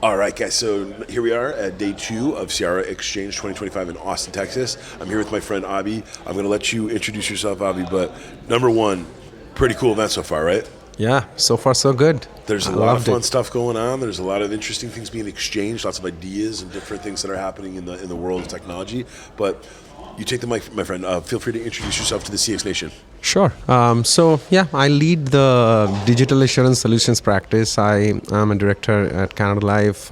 All right, guys, so here we are at day 2 of Cyara Xchange 2025 in Austin, Texas. I'm here with my friend Abhi. I'm going to let you introduce yourself, Abhi, but number one, pretty cool event so far, right? Yeah, so far so good. There's I a lot of loved fun it. stuff going on. There's a lot of interesting things being exchanged, lots of ideas and different things that are happening in the world of technology. But you take the mic, my friend. Feel free to introduce yourself to the CX Nation. Sure. I lead the digital assurance solutions practice. I am a director at Canada Life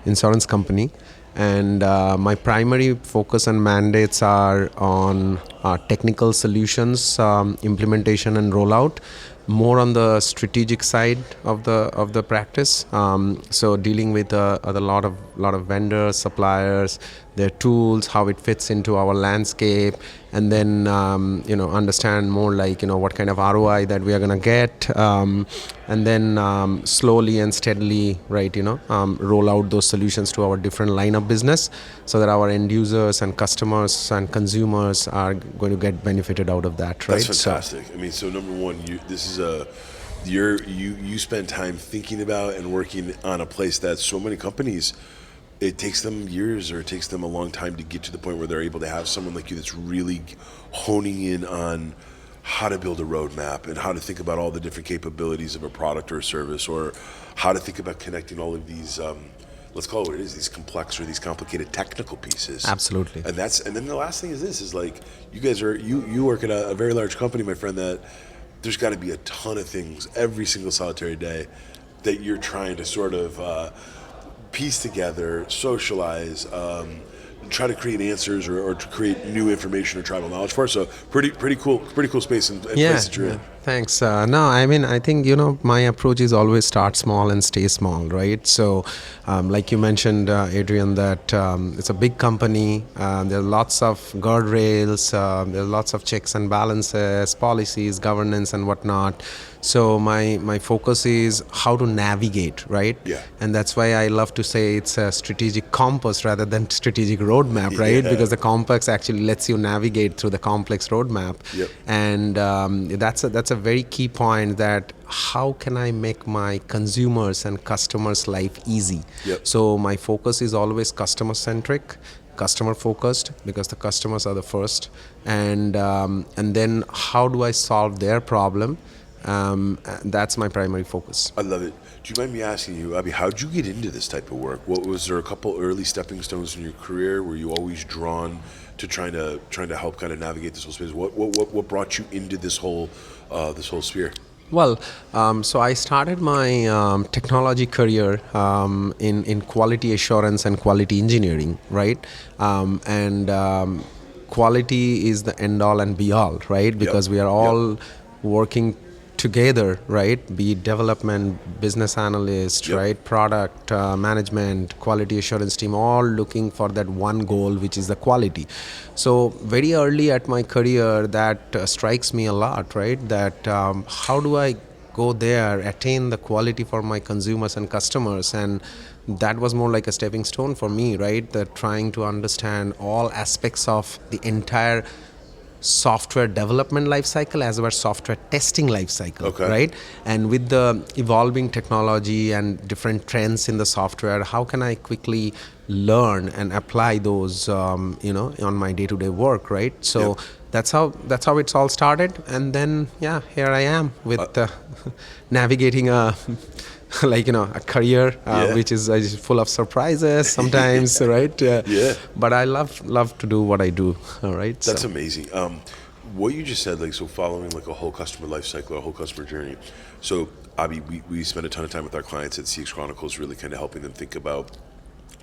insurance company, and my primary focus and mandates are on technical solutions, implementation and rollout. More on the strategic side of the practice. So dealing with a lot of vendors, suppliers, their tools, how it fits into our landscape, and then understand more like what kind of ROI that we are gonna get, and then slowly and steadily, right, roll out those solutions to our different line of business, so that our end users and customers and consumers are going to get benefited out of that, right? That's fantastic. So number one, you spend time thinking about and working on a place that so many companies, it takes them years or it takes them a long time to get to the point where they're able to have someone like you that's really honing in on how to build a roadmap and how to think about all the different capabilities of a product or a service, or how to think about connecting all of these, let's call it what it is, these complex or these complicated technical pieces. Absolutely. And then the last thing is like, you guys are, you work at a very large company, my friend, that there's got to be a ton of things every single solitary day that you're trying to sort of piece together, socialize, try to create answers or to create new information or tribal knowledge for. So pretty cool space and place that you're in. Thanks. I think, my approach is always start small and stay small, right? So, like you mentioned, Adrian, that it's a big company. There are lots of guardrails, there are lots of checks and balances, policies, governance, and whatnot. So my focus is how to navigate, right? Yeah. And that's why I love to say it's a strategic compass rather than strategic roadmap, right? Yeah. Because the compass actually lets you navigate through the complex roadmap. Yep. And that's a very key point, that how can I make my consumers and customers' life easy? Yep. So my focus is always customer centric, customer focused, because the customers are the first, and then how do I solve their problem? That's my primary focus. I love it. Do you mind me asking you, Abhi, how'd you get into this type of work? What was there a couple early stepping stones in your career? Were you always drawn to trying to help kind of navigate this whole space? What brought you into this whole sphere? Well, so I started my technology career in quality assurance and quality engineering, right? Quality is the end all and be all, right? Because we are all working together, right? Be it development, business analyst, right? Product management, quality assurance team, all looking for that one goal, which is the quality. So very early at my career, that strikes me a lot, right? That how do I go there, attain the quality for my consumers and customers? And that was more like a stepping stone for me, right? That trying to understand all aspects of the entire software development lifecycle as well as software testing lifecycle, right? And with the evolving technology and different trends in the software, how can I quickly learn and apply those, on my day-to-day work, right? So that's how it's all started, and then here I am with navigating a a career which is full of surprises sometimes, right? But I love to do what I do. All right. That's amazing. What you just said, so following a whole customer life cycle, a whole customer journey. So Abhi, we spend a ton of time with our clients at CXChronicles, really kind of helping them think about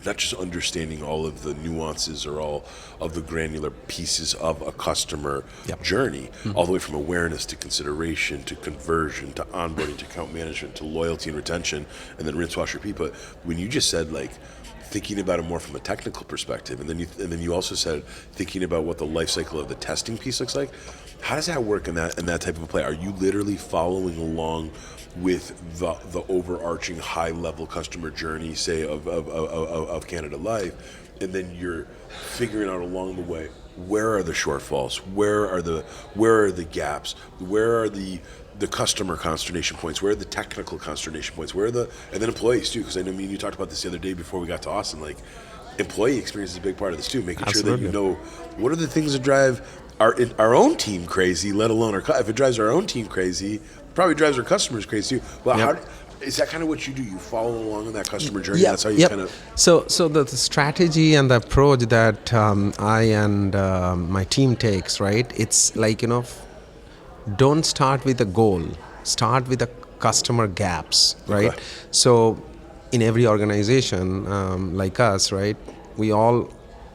not just understanding all of the nuances or all of the granular pieces of a customer journey, all the way from awareness to consideration to conversion to onboarding to account management to loyalty and retention, and then rinse, wash, repeat. But when you just said thinking about it more from a technical perspective, and then you also said thinking about what the life cycle of the testing piece looks like, how does that work in that type of a play? Are you literally following along with the overarching high level customer journey, say of Canada Life, and then you're figuring out along the way where are the shortfalls? Where are the gaps? Where are the customer consternation points? Where are the technical consternation points? Where are and then employees too? Because I know, you talked about this the other day before we got to Austin. Like, employee experience is a big part of this too. Making sure that you know what are the things that drive our own team crazy. Let alone if it drives our own team crazy, it probably drives our customers crazy too. Well, is that kind of what you do? You follow along on that customer journey. That's how you kind of. So the strategy and the approach that I and my team takes, right? It's like, don't start with a goal. Start with the customer gaps, right? Okay. So in every organization like us, right, we all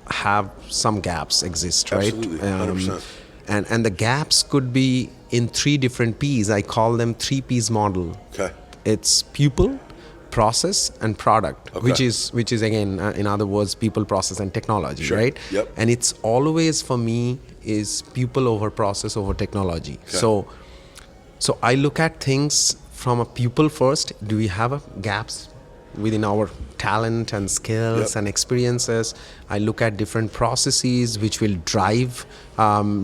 have some gaps exist, right? Absolutely, 100%. And the gaps could be in 3 different P's. I call them 3 P's model. Okay. It's people, process, and product, Okay. which is again, in other words, people, process, and technology, Sure. right? Yep. And it's always, for me, is people over process over technology. Okay. So I look at things from a people first. Do we have gaps within our talent and skills and experiences? I look at different processes which will drive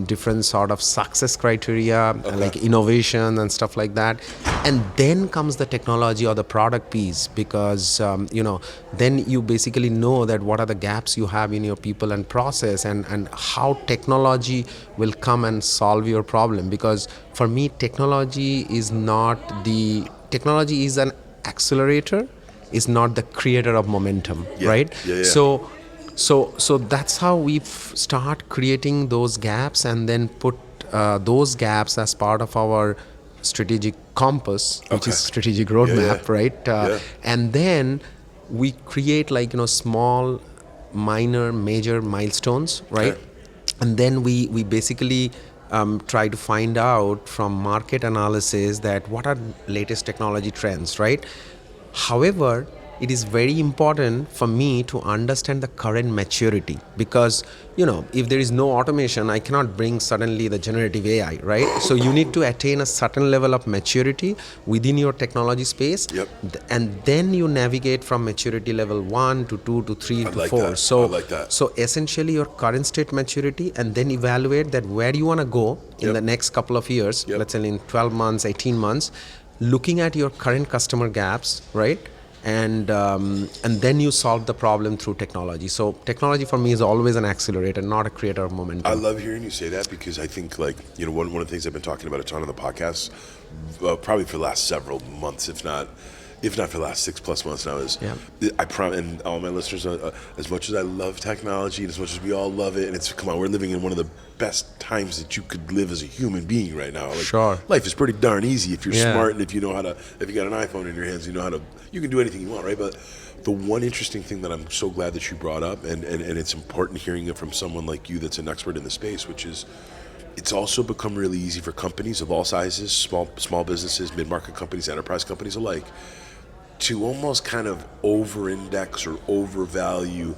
different sort of success criteria, like innovation and stuff like that. And then comes the technology or the product piece, because then you basically know that what are the gaps you have in your people and process, and how technology will come and solve your problem. Because for me, technology is an accelerator, is not the creator of momentum, right? Yeah. So that's how we start creating those gaps, and then put those gaps as part of our strategic compass, which is strategic roadmap, right? And then we create small, minor, major milestones, right? And then we basically try to find out from market analysis that what are latest technology trends, right? However, it is very important for me to understand the current maturity, because if there is no automation, I cannot bring suddenly the generative AI, right? So you need to attain a certain level of maturity within your technology space, and then you navigate from maturity level 1 to 2 to 3 to 4. So essentially your current state maturity, and then evaluate that where you want to go in the next couple of years, let's say in 12 months, 18 months, looking at your current customer gaps, right? And then you solve the problem through technology. So technology for me is always an accelerator, not a creator of momentum. I love hearing you say that, because I think one of the things I've been talking about a ton on the podcast, probably for the last several months, if not for the last 6+ months now, is I promise, and all my listeners, as much as I love technology and as much as we all love it, and come on, we're living in one of the best times that you could live as a human being right now. Life is pretty darn easy if you're smart, and if you got an iPhone in your hands, you can do anything you want, right? But the one interesting thing that I'm so glad that you brought up, and it's important hearing it from someone like you that's an expert in the space, which is, it's also become really easy for companies of all sizes, small businesses, mid-market companies, enterprise companies alike, to almost kind of over-index or overvalue,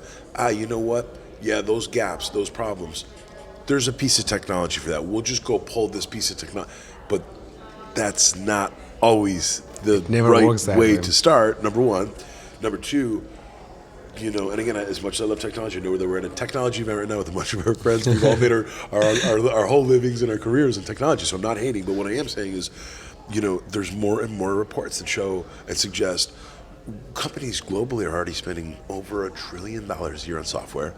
you know what? Yeah, those gaps, those problems, there's a piece of technology for that. We'll just go pull this piece of technology. But that's not always the right way to start, number one. Number two, and again, as much as I love technology, I know that we're at a technology event right now with a bunch of our friends. We've all made our whole livings and our careers in technology, so I'm not hating. But what I am saying is, there's more and more reports that show and suggest companies globally are already spending over $1 trillion a year on software.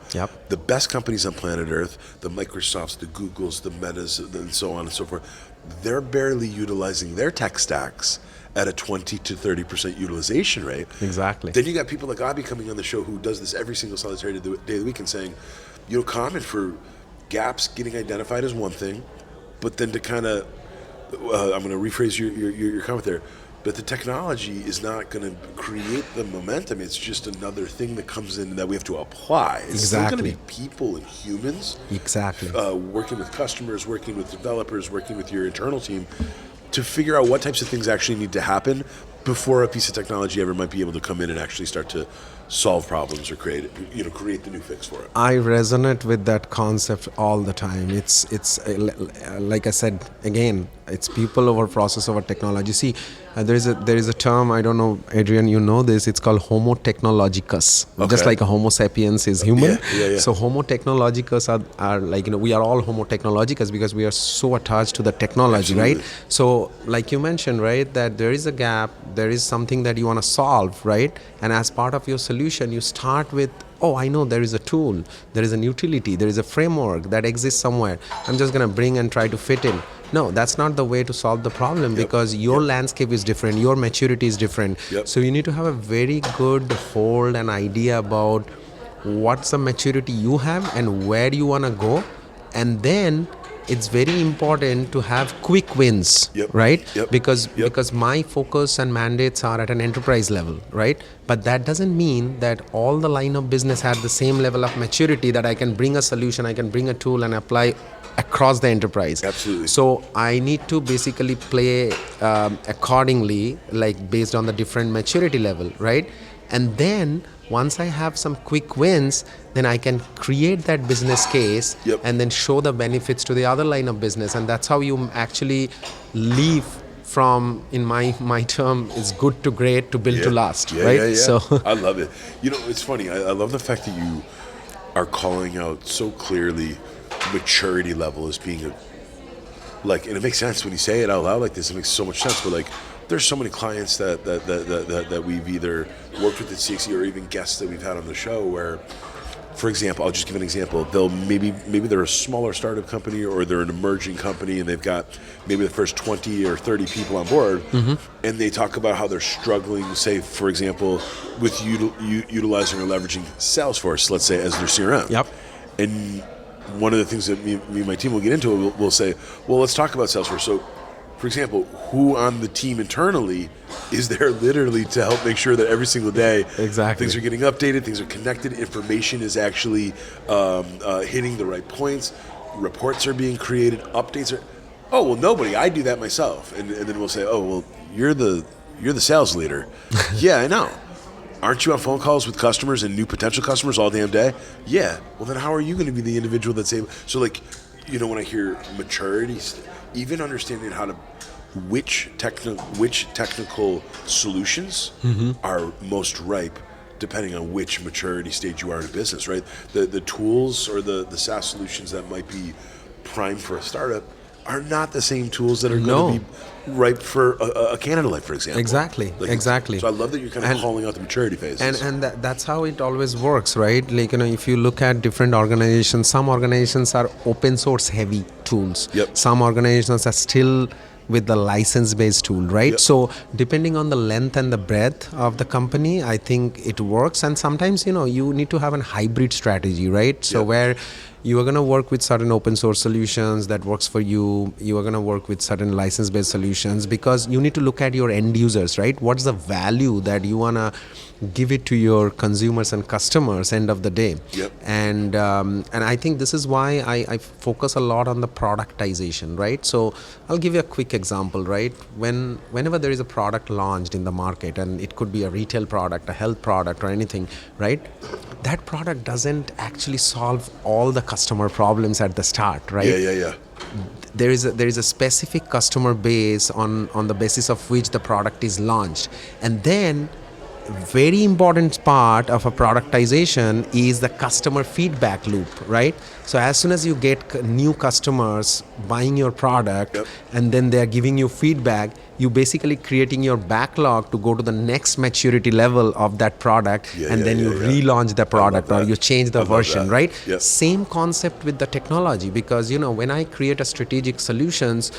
The best companies on planet Earth, the Microsofts, the Googles, the Metas, and so on and so forth, they're barely utilizing their tech stacks at a 20 to 30% utilization rate. Exactly. Then you got people like Abhi coming on the show who does this every single solitary day of the week and saying, common for gaps getting identified as one thing, but then to kind of, I'm going to rephrase your comment there, but the technology is not going to create the momentum. It's just another thing that comes in that we have to apply. It's still going to be people and humans. Working with customers, working with developers, working with your internal team to figure out what types of things actually need to happen before a piece of technology ever might be able to come in and actually start to solve problems or create the new fix for it. I resonate with that concept all the time. It's like I said again, it's people over process over technology. See, there is a term, I don't know, Adrian, you know this. It's called Homo technologicus. Okay. Just like a Homo sapiens is human. Yeah. So Homo technologicus are like, we are all Homo technologicus because we are so attached to the technology, Absolutely. right? So like you mentioned, right, that there is a gap, there is something that you want to solve, right? And as part of your solution, you start with, oh, I know there is a tool, there is an utility, there is a framework that exists somewhere. I'm just going to bring and try to fit in. No, that's not the way to solve the problem, because your landscape is different, your maturity is different. So you need to have a very good hold and idea about what's the maturity you have and where you want to go. And then it's very important to have quick wins, right? Because my focus and mandates are at an enterprise level, right? But that doesn't mean that all the line of business have the same level of maturity that I can bring a solution, I can bring a tool and apply across the enterprise. Absolutely. So I need to basically play accordingly, like based on the different maturity level, right? And then once I have some quick wins, then I can create that business case and then show the benefits to the other line of business. And that's how you actually leave from, in my term, is good to great to build to last, right? So I love it. It's funny. I love the fact that you are calling out so clearly maturity level as being and it makes sense when you say it out loud like this. It makes so much sense. But there's so many clients that we've either worked with at CXC or even guests that we've had on the show where, for example, I'll just give an example. They'll maybe they're a smaller startup company or they're an emerging company and they've got maybe the first 20 or 30 people on board, and they talk about how they're struggling, say, for example, with utilizing or leveraging Salesforce, let's say, as their CRM. And one of the things that me and my team will get into, we'll say, well, let's talk about Salesforce. So, for example, who on the team internally is there literally to help make sure that every single day things are getting updated, things are connected, information is actually hitting the right points, reports are being created, updates are... Oh, well, nobody. I do that myself. And then we'll say, oh, well, you're the sales leader. Yeah, I know. Aren't you on phone calls with customers and new potential customers all damn day? Yeah. Well, then how are you going to be the individual that's able... So, when I hear maturity, even understanding how to... which technical solutions are most ripe depending on which maturity stage you are in business, right? The tools or the SaaS solutions that might be prime for a startup are not the same tools that are going to be ripe for a Canada Life, for example. Exactly. So I love that you're kind of calling out the maturity phases. And that's how it always works, right? If you look at different organizations, some organizations are open source heavy tools. Some organizations are still with the license-based tool, right? So depending on the length and the breadth of the company, I think it works. And sometimes, you need to have a hybrid strategy, right? So where you are going to work with certain open source solutions that works for you. You are going to work with certain license-based solutions because you need to look at your end users, right? What's the value that you want to give it to your consumers and customers end of the day? And I think this is why I focus a lot on the productization, right? So I'll give you a quick example, right? Whenever there is a product launched in the market, and it could be a retail product, a health product, or anything, right? That product doesn't actually solve all the customer problems at the start, right? There is a specific customer base on the basis of which the product is launched. And then very important part of a productization is the customer feedback loop, right? So as soon as you get new customers buying your product and then they're giving you feedback, you basically creating your backlog to go to the next maturity level of that product, and then you relaunch the product or you change the version, right? Same concept with the technology, because when I create a strategic solutions,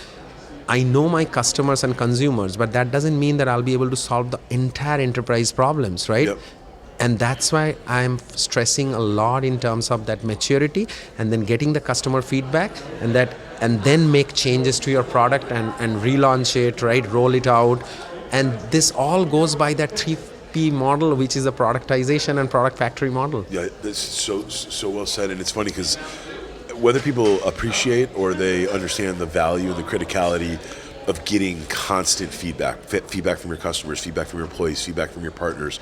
I know my customers and consumers, but that doesn't mean that I'll be able to solve the entire enterprise problems, right? And that's why I'm stressing a lot in terms of that maturity and then getting the customer feedback and then make changes to your product and relaunch it, right? Roll it out. And this all goes by that 3P model, which is a productization and product factory model. Yeah, this is so well said. And it's funny because whether people appreciate or they understand the value and the criticality of getting constant feedback from your customers, feedback from your employees, feedback from your partners.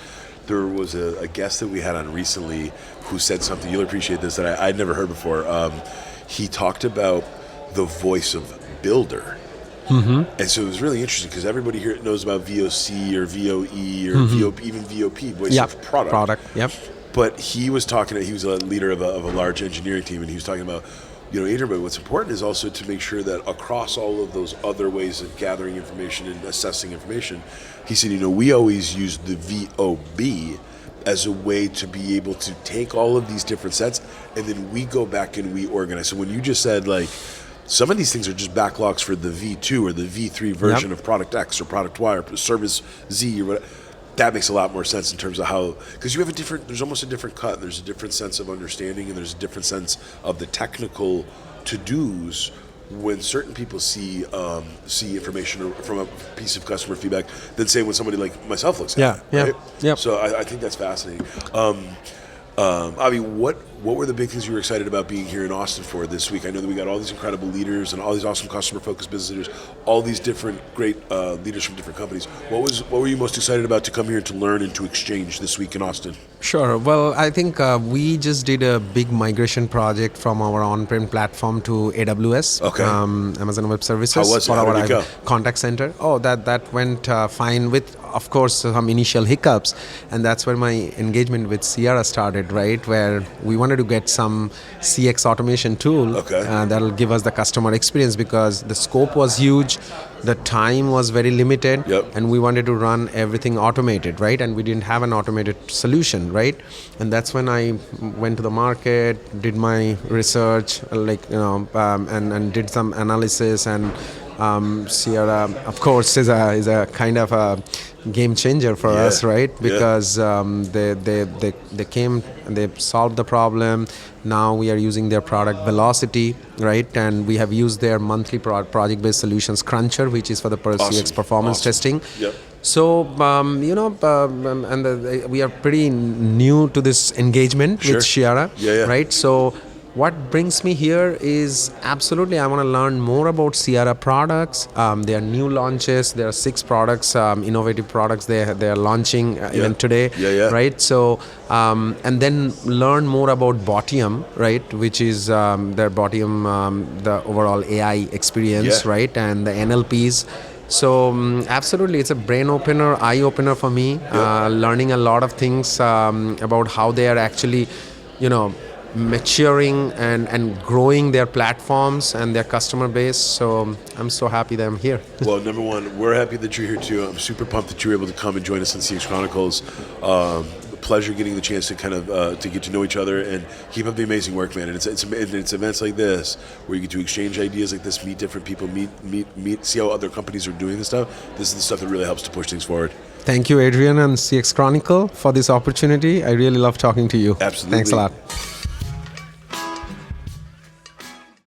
There was a guest that we had on recently who said something, you'll appreciate this, that I'd never heard before. He talked about the voice of builder. And so it was really interesting because everybody here knows about VOC or VOE or VOP, even VOP, voice of product. Yep. But he was a leader of a large engineering team, and he was talking about, Adrian, but what's important is also to make sure that across all of those other ways of gathering information and assessing information, he said, we always use the VOB as a way to be able to take all of these different sets, and then we go back and we organize. So when you just said, like, some of these things are just backlogs for the V2 or the V3 version of product X or product Y or service Z or whatever. That makes a lot more sense in terms of how, because you have there's almost a different cut, there's a different sense of understanding, and there's a different sense of the technical to-dos when certain people see information from a piece of customer feedback than say when somebody like myself looks at it. Right? Yep. So I think that's fascinating. Avi, what were the big things you were excited about being here in Austin for this week? I know that we got all these incredible leaders and all these awesome customer-focused business leaders, all these different great leaders from different companies. What were you most excited about to come here to learn and to exchange this week in Austin? Sure. Well, I think we just did a big migration project from our on-prem platform to AWS, Amazon Web Services. How was it? For How our did it go? contact center. Oh, that went fine with, of course, some initial hiccups, and that's where my engagement with Cyara started, right? Where we wanted to get some CX automation tool that'll give us the customer experience, because the scope was huge, the time was very limited, and we wanted to run everything automated, right? And we didn't have an automated solution, right? And that's when I went to the market, did my research, and did some analysis. And Cyara, of course, is a kind of a game changer for us, right? Because they came and they solved the problem. Now we are using their product Velocity, right? And we have used their monthly project-based solutions Cruncher, which is for the CX performance testing. So, we are pretty new to this engagement with Cyara, right? So, what brings me here is absolutely I want to learn more about Cyara products. There are new launches. There are 6 products, innovative products they are launching even today, right? So, and then learn more about Botium, right? Which is their Botium, the overall AI experience, right? And the NLPs. So absolutely, it's a brain opener, eye opener for me. Learning a lot of things about how they are actually, maturing and growing their platforms and their customer base. So I'm so happy that I'm here. Well, number one, we're happy that you're here too. I'm super pumped that you were able to come and join us on CX Chronicles. Pleasure getting the chance to kind of to get to know each other and keep up the amazing work, man. And it's events like this where you get to exchange ideas like this, meet different people, meet, see how other companies are doing this stuff. This is the stuff that really helps to push things forward. Thank you, Adrian and CX Chronicle, for this opportunity. I really love talking to you. Absolutely. Thanks a lot.